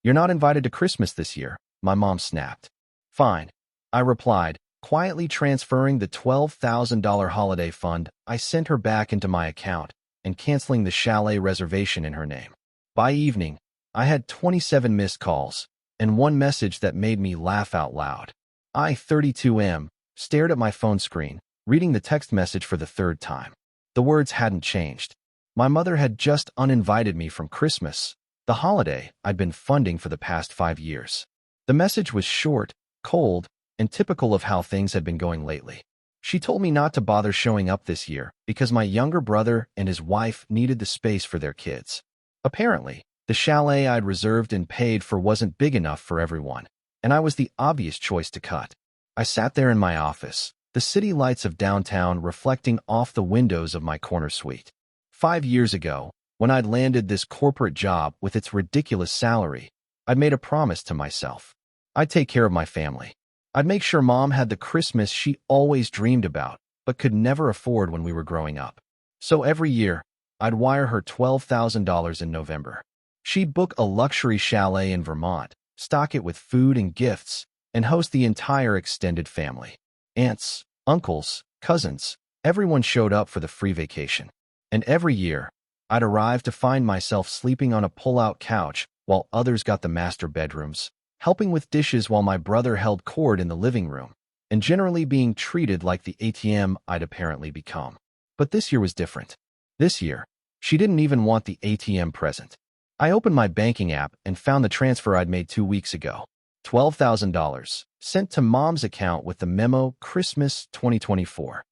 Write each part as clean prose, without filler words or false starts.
"You're not invited to Christmas this year," my mom snapped. "Fine," I replied, quietly transferring the $12,000 holiday fund I sent her back into my account and canceling the chalet reservation in her name. By evening, I had 27 missed calls and one message that made me laugh out loud. I, 32M, stared at my phone screen, reading the text message for the third time. The words hadn't changed. My mother had just uninvited me from Christmas, the holiday I'd been funding for the past 5 years. The message was short, cold, and typical of how things had been going lately. She told me not to bother showing up this year because my younger brother and his wife needed the space for their kids. Apparently, the chalet I'd reserved and paid for wasn't big enough for everyone, and I was the obvious choice to cut. I sat there in my office, the city lights of downtown reflecting off the windows of my corner suite. 5 years ago, when I'd landed this corporate job with its ridiculous salary, I'd made a promise to myself. I'd take care of my family. I'd make sure Mom had the Christmas she always dreamed about, but could never afford when we were growing up. So every year, I'd wire her $12,000 in November. She'd book a luxury chalet in Vermont, stock it with food and gifts, and host the entire extended family. Aunts, uncles, cousins, everyone showed up for the free vacation. And every year, I'd arrive to find myself sleeping on a pull-out couch while others got the master bedrooms, helping with dishes while my brother held court in the living room, and generally being treated like the ATM I'd apparently become. But this year was different. This year, she didn't even want the ATM present. I opened my banking app and found the transfer I'd made 2 weeks ago. $12,000, sent to Mom's account with the memo Christmas 2024.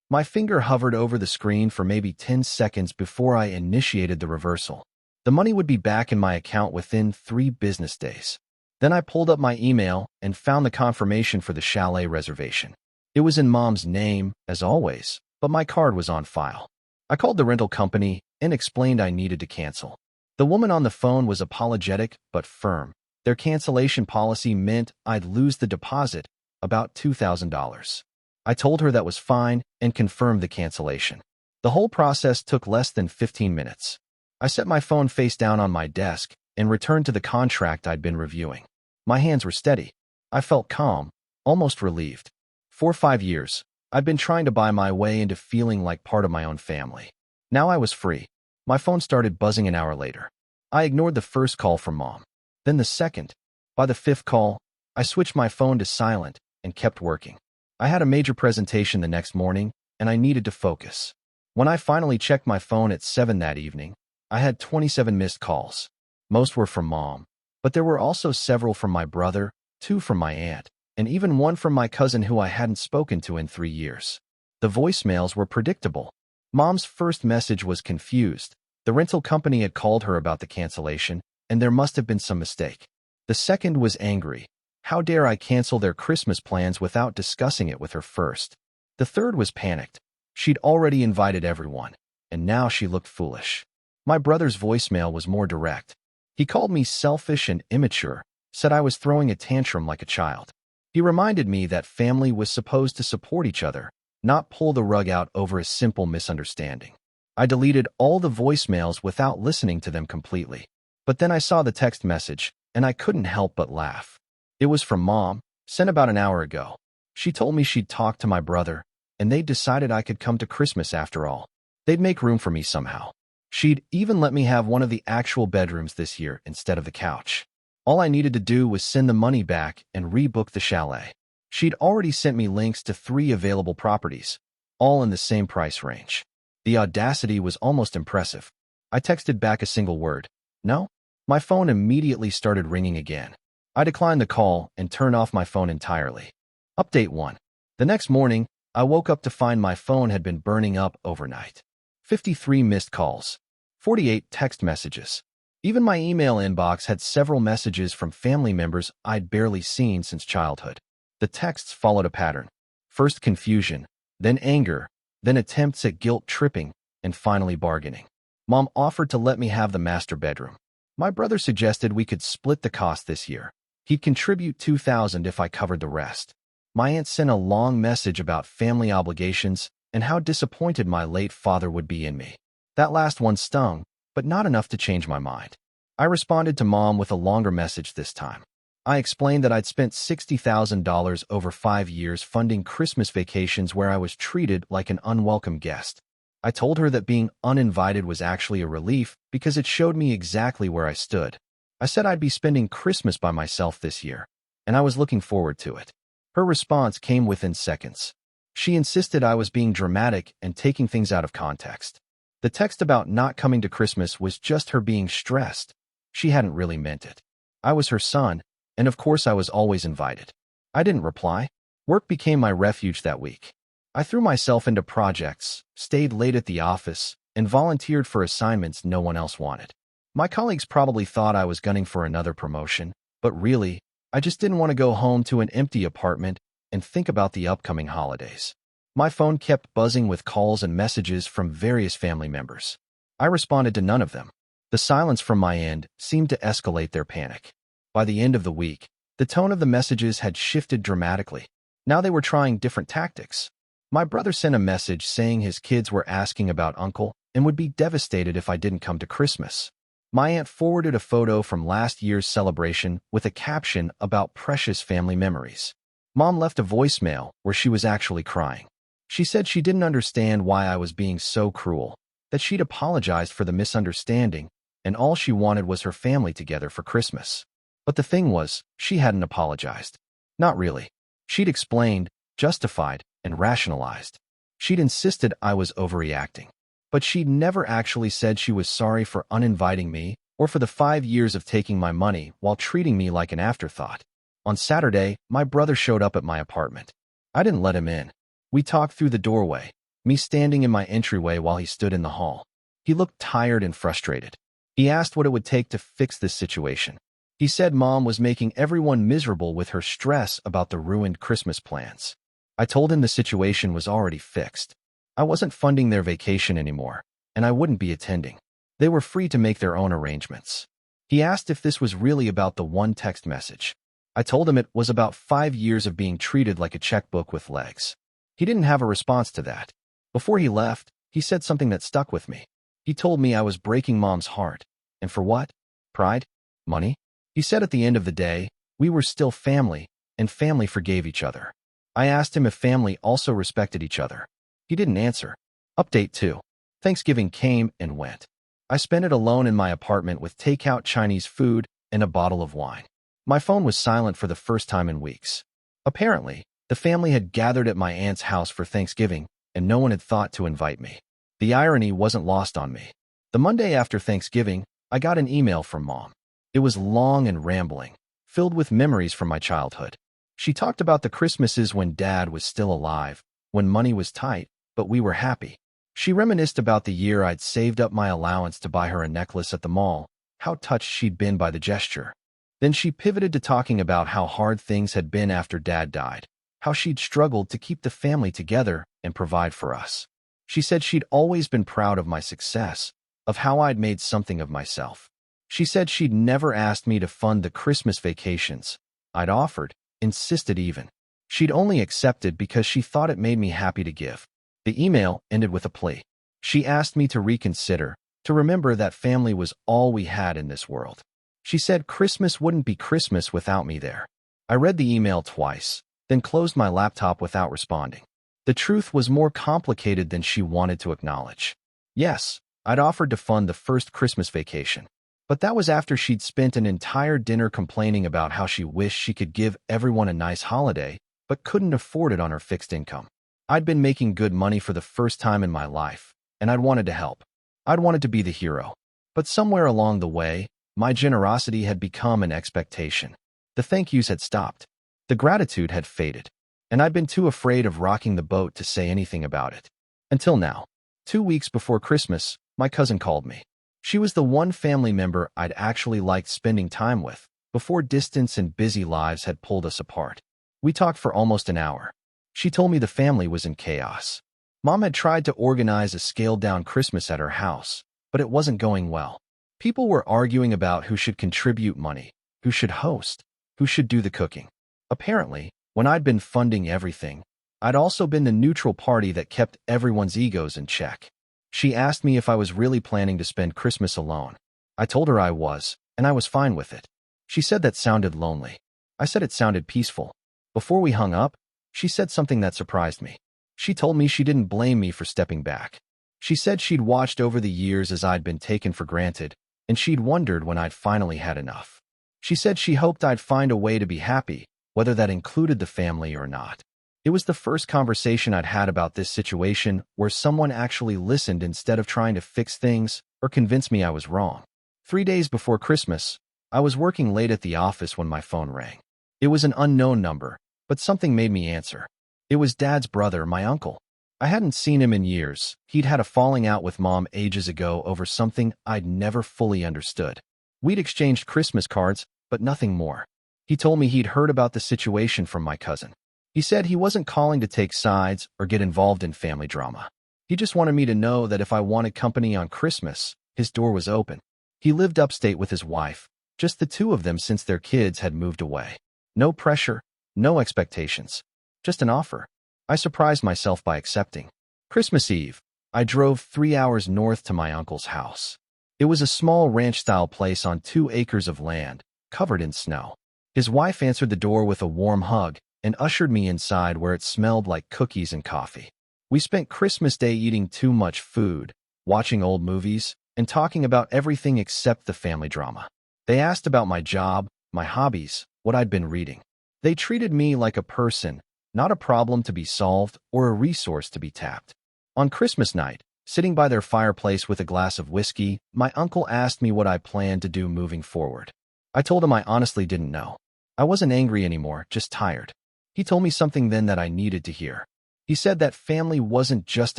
My finger hovered over the screen for maybe 10 seconds before I initiated the reversal. The money would be back in my account within 3 business days. Then I pulled up my email and found the confirmation for the chalet reservation. It was in Mom's name, as always, but my card was on file. I called the rental company and explained I needed to cancel. The woman on the phone was apologetic but firm. Their cancellation policy meant I'd lose the deposit, about $2,000. I told her that was fine and confirmed the cancellation. The whole process took less than 15 minutes. I set my phone face down on my desk and returned to the contract I'd been reviewing. My hands were steady. I felt calm, almost relieved. For 5 years, I'd been trying to buy my way into feeling like part of my own family. Now I was free. My phone started buzzing an hour later. I ignored the first call from Mom, then the second. By the 5th call, I switched my phone to silent and kept working. I had a major presentation the next morning, and I needed to focus. When I finally checked my phone at 7 that evening, I had 27 missed calls. Most were from Mom, but there were also several from my brother, 2 from my aunt, and even 1 from my cousin who I hadn't spoken to in 3 years. The voicemails were predictable. Mom's first message was confused. The rental company had called her about the cancellation, and there must have been some mistake. The second was angry. How dare I cancel their Christmas plans without discussing it with her first? The third was panicked. She'd already invited everyone, and now she looked foolish. My brother's voicemail was more direct. He called me selfish and immature, said I was throwing a tantrum like a child. He reminded me that family was supposed to support each other, not pull the rug out over a simple misunderstanding. I deleted all the voicemails without listening to them completely. But then I saw the text message, and I couldn't help but laugh. It was from Mom, sent about an hour ago. She told me she'd talked to my brother, and they'd decided I could come to Christmas after all. They'd make room for me somehow. She'd even let me have one of the actual bedrooms this year instead of the couch. All I needed to do was send the money back and rebook the chalet. She'd already sent me links to 3 available properties, all in the same price range. The audacity was almost impressive. I texted back a single word, "No." My phone immediately started ringing again. I declined the call and turned off my phone entirely. Update 1. The next morning, I woke up to find my phone had been burning up overnight. 53 missed calls. 48 text messages. Even my email inbox had several messages from family members I'd barely seen since childhood. The texts followed a pattern. First confusion, then anger, then attempts at guilt tripping, and finally bargaining. Mom offered to let me have the master bedroom. My brother suggested we could split the cost this year. He'd contribute $2,000 if I covered the rest. My aunt sent a long message about family obligations and how disappointed my late father would be in me. That last one stung, but not enough to change my mind. I responded to Mom with a longer message this time. I explained that I'd spent $60,000 over 5 years funding Christmas vacations where I was treated like an unwelcome guest. I told her that being uninvited was actually a relief because it showed me exactly where I stood. I said I'd be spending Christmas by myself this year, and I was looking forward to it. Her response came within seconds. She insisted I was being dramatic and taking things out of context. The text about not coming to Christmas was just her being stressed. She hadn't really meant it. I was her son, and of course I was always invited. I didn't reply. Work became my refuge that week. I threw myself into projects, stayed late at the office, and volunteered for assignments no one else wanted. My colleagues probably thought I was gunning for another promotion, but really, I just didn't want to go home to an empty apartment and think about the upcoming holidays. My phone kept buzzing with calls and messages from various family members. I responded to none of them. The silence from my end seemed to escalate their panic. By the end of the week, the tone of the messages had shifted dramatically. Now they were trying different tactics. My brother sent a message saying his kids were asking about uncle and would be devastated if I didn't come to Christmas. My aunt forwarded a photo from last year's celebration with a caption about precious family memories. Mom left a voicemail where she was actually crying. She said she didn't understand why I was being so cruel, that she'd apologized for the misunderstanding, and all she wanted was her family together for Christmas. But the thing was, she hadn't apologized. Not really. She'd explained, justified, and rationalized. She'd insisted I was overreacting. But she'd never actually said she was sorry for uninviting me or for the 5 years of taking my money while treating me like an afterthought. On Saturday, my brother showed up at my apartment. I didn't let him in. We talked through the doorway, me standing in my entryway while he stood in the hall. He looked tired and frustrated. He asked what it would take to fix this situation. He said Mom was making everyone miserable with her stress about the ruined Christmas plans. I told him the situation was already fixed. I wasn't funding their vacation anymore, and I wouldn't be attending. They were free to make their own arrangements. He asked if this was really about the one text message. I told him it was about 5 years of being treated like a checkbook with legs. He didn't have a response to that. Before he left, he said something that stuck with me. He told me I was breaking Mom's heart. And for what? Pride? Money? He said at the end of the day, we were still family, and family forgave each other. I asked him if family also respected each other. He didn't answer. Update 2. Thanksgiving came and went. I spent it alone in my apartment with takeout Chinese food and a bottle of wine. My phone was silent for the first time in weeks. Apparently, the family had gathered at my aunt's house for Thanksgiving, and no one had thought to invite me. The irony wasn't lost on me. The Monday after Thanksgiving, I got an email from Mom. It was long and rambling, filled with memories from my childhood. She talked about the Christmases when Dad was still alive, when money was tight, but we were happy. She reminisced about the year I'd saved up my allowance to buy her a necklace at the mall, how touched she'd been by the gesture. Then she pivoted to talking about how hard things had been after Dad died, how she'd struggled to keep the family together and provide for us. She said she'd always been proud of my success, of how I'd made something of myself. She said she'd never asked me to fund the Christmas vacations I'd offered, insisted even. She'd only accepted because she thought it made me happy to give. The email ended with a plea. She asked me to reconsider, to remember that family was all we had in this world. She said Christmas wouldn't be Christmas without me there. I read the email twice, then closed my laptop without responding. The truth was more complicated than she wanted to acknowledge. Yes, I'd offered to fund the first Christmas vacation. But that was after she'd spent an entire dinner complaining about how she wished she could give everyone a nice holiday, but couldn't afford it on her fixed income. I'd been making good money for the first time in my life, and I'd wanted to help. I'd wanted to be the hero. But somewhere along the way, my generosity had become an expectation. The thank yous had stopped. The gratitude had faded. And I'd been too afraid of rocking the boat to say anything about it. Until now. 2 weeks before Christmas, my cousin called me. She was the one family member I'd actually liked spending time with, before distance and busy lives had pulled us apart. We talked for almost an hour. She told me the family was in chaos. Mom had tried to organize a scaled-down Christmas at her house, but it wasn't going well. People were arguing about who should contribute money, who should host, who should do the cooking. Apparently, when I'd been funding everything, I'd also been the neutral party that kept everyone's egos in check. She asked me if I was really planning to spend Christmas alone. I told her I was, and I was fine with it. She said that sounded lonely. I said it sounded peaceful. Before we hung up, she said something that surprised me. She told me she didn't blame me for stepping back. She said she'd watched over the years as I'd been taken for granted, and she'd wondered when I'd finally had enough. She said she hoped I'd find a way to be happy, whether that included the family or not. It was the first conversation I'd had about this situation where someone actually listened instead of trying to fix things or convince me I was wrong. 3 days before Christmas, I was working late at the office when my phone rang. It was an unknown number, but something made me answer. It was Dad's brother, my uncle. I hadn't seen him in years. He'd had a falling out with Mom ages ago over something I'd never fully understood. We'd exchanged Christmas cards, but nothing more. He told me he'd heard about the situation from my cousin. He said he wasn't calling to take sides or get involved in family drama. He just wanted me to know that if I wanted company on Christmas, his door was open. He lived upstate with his wife, just the two of them since their kids had moved away. No pressure, no expectations, just an offer. I surprised myself by accepting. Christmas Eve, I drove 3 hours north to my uncle's house. It was a small ranch-style place on 2 acres of land, covered in snow. His wife answered the door with a warm hug and ushered me inside where it smelled like cookies and coffee. We spent Christmas Day eating too much food, watching old movies, and talking about everything except the family drama. They asked about my job, my hobbies, what I'd been reading. They treated me like a person, not a problem to be solved or a resource to be tapped. On Christmas night, sitting by their fireplace with a glass of whiskey, my uncle asked me what I planned to do moving forward. I told him I honestly didn't know. I wasn't angry anymore, just tired. He told me something then that I needed to hear. He said that family wasn't just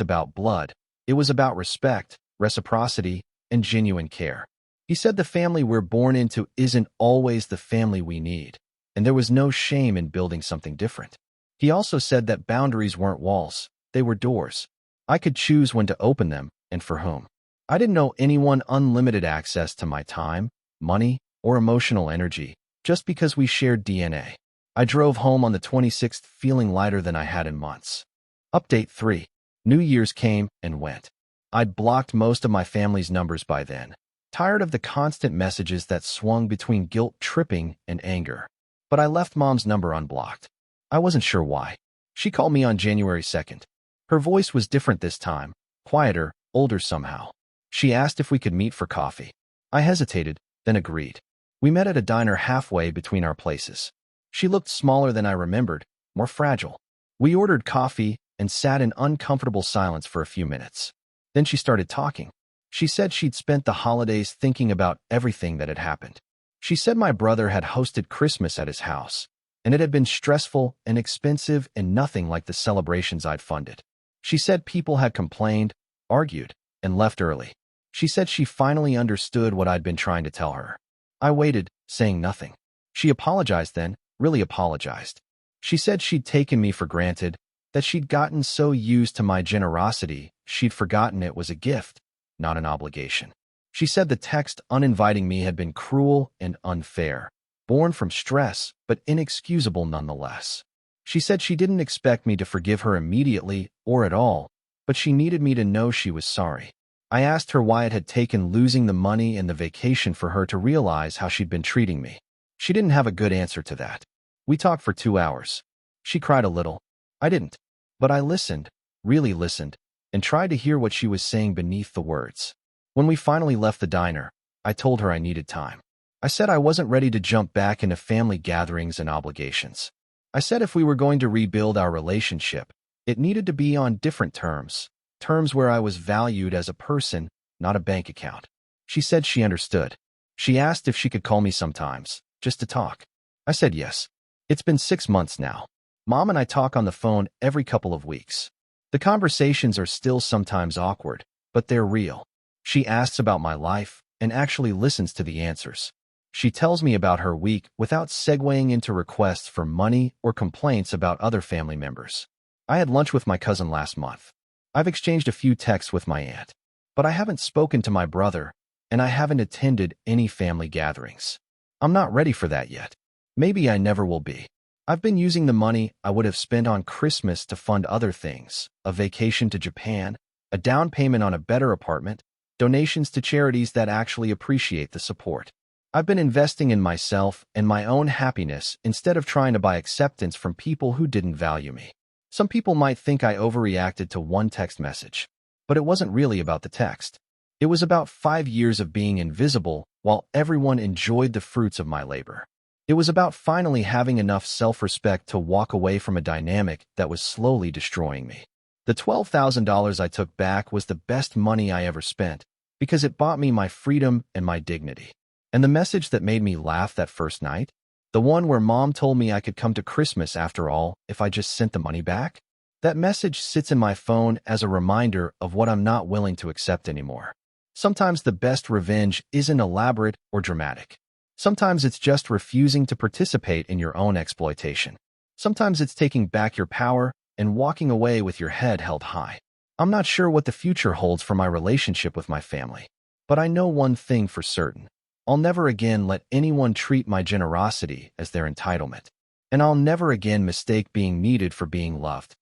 about blood. It was about respect, reciprocity, and genuine care. He said the family we're born into isn't always the family we need, and there was no shame in building something different. He also said that boundaries weren't walls, they were doors. I could choose when to open them and for whom. I didn't know anyone unlimited access to my time, money, or emotional energy just because we shared DNA. I drove home on the 26th feeling lighter than I had in months. Update 3. New Year's came and went. I'd blocked most of my family's numbers by then, tired of the constant messages that swung between guilt-tripping and anger. But I left Mom's number unblocked. I wasn't sure why. She called me on January 2nd. Her voice was different this time, quieter, older somehow. She asked if we could meet for coffee. I hesitated, then agreed. We met at a diner halfway between our places. She looked smaller than I remembered, more fragile. We ordered coffee and sat in uncomfortable silence for a few minutes. Then she started talking. She said she'd spent the holidays thinking about everything that had happened. She said my brother had hosted Christmas at his house, and it had been stressful and expensive and nothing like the celebrations I'd funded. She said people had complained, argued, and left early. She said she finally understood what I'd been trying to tell her. I waited, saying nothing. She apologized then, really apologized. She said she'd taken me for granted, that she'd gotten so used to my generosity, she'd forgotten it was a gift, not an obligation. She said the text uninviting me had been cruel and unfair, born from stress, but inexcusable nonetheless. She said she didn't expect me to forgive her immediately or at all, but she needed me to know she was sorry. I asked her why it had taken losing the money and the vacation for her to realize how she'd been treating me. She didn't have a good answer to that. We talked for 2 hours. She cried a little. I didn't. But I listened, really listened, and tried to hear what she was saying beneath the words. When we finally left the diner, I told her I needed time. I said I wasn't ready to jump back into family gatherings and obligations. I said if we were going to rebuild our relationship, it needed to be on different terms, terms where I was valued as a person, not a bank account. She said she understood. She asked if she could call me sometimes, just to talk. I said yes. It's been 6 months now. Mom and I talk on the phone every couple of weeks. The conversations are still sometimes awkward, but they're real. She asks about my life and actually listens to the answers. She tells me about her week without segueing into requests for money or complaints about other family members. I had lunch with my cousin last month. I've exchanged a few texts with my aunt, but I haven't spoken to my brother, and I haven't attended any family gatherings. I'm not ready for that yet. Maybe I never will be. I've been using the money I would have spent on Christmas to fund other things, a vacation to Japan, a down payment on a better apartment, donations to charities that actually appreciate the support. I've been investing in myself and my own happiness instead of trying to buy acceptance from people who didn't value me. Some people might think I overreacted to one text message, but it wasn't really about the text. It was about 5 years of being invisible while everyone enjoyed the fruits of my labor. It was about finally having enough self-respect to walk away from a dynamic that was slowly destroying me. The $12,000 I took back was the best money I ever spent because it bought me my freedom and my dignity. And the message that made me laugh that first night, the one where Mom told me I could come to Christmas after all if I just sent the money back, that message sits in my phone as a reminder of what I'm not willing to accept anymore. Sometimes the best revenge isn't elaborate or dramatic. Sometimes it's just refusing to participate in your own exploitation. Sometimes it's taking back your power and walking away with your head held high. I'm not sure what the future holds for my relationship with my family, but I know one thing for certain. I'll never again let anyone treat my generosity as their entitlement. And I'll never again mistake being needed for being loved.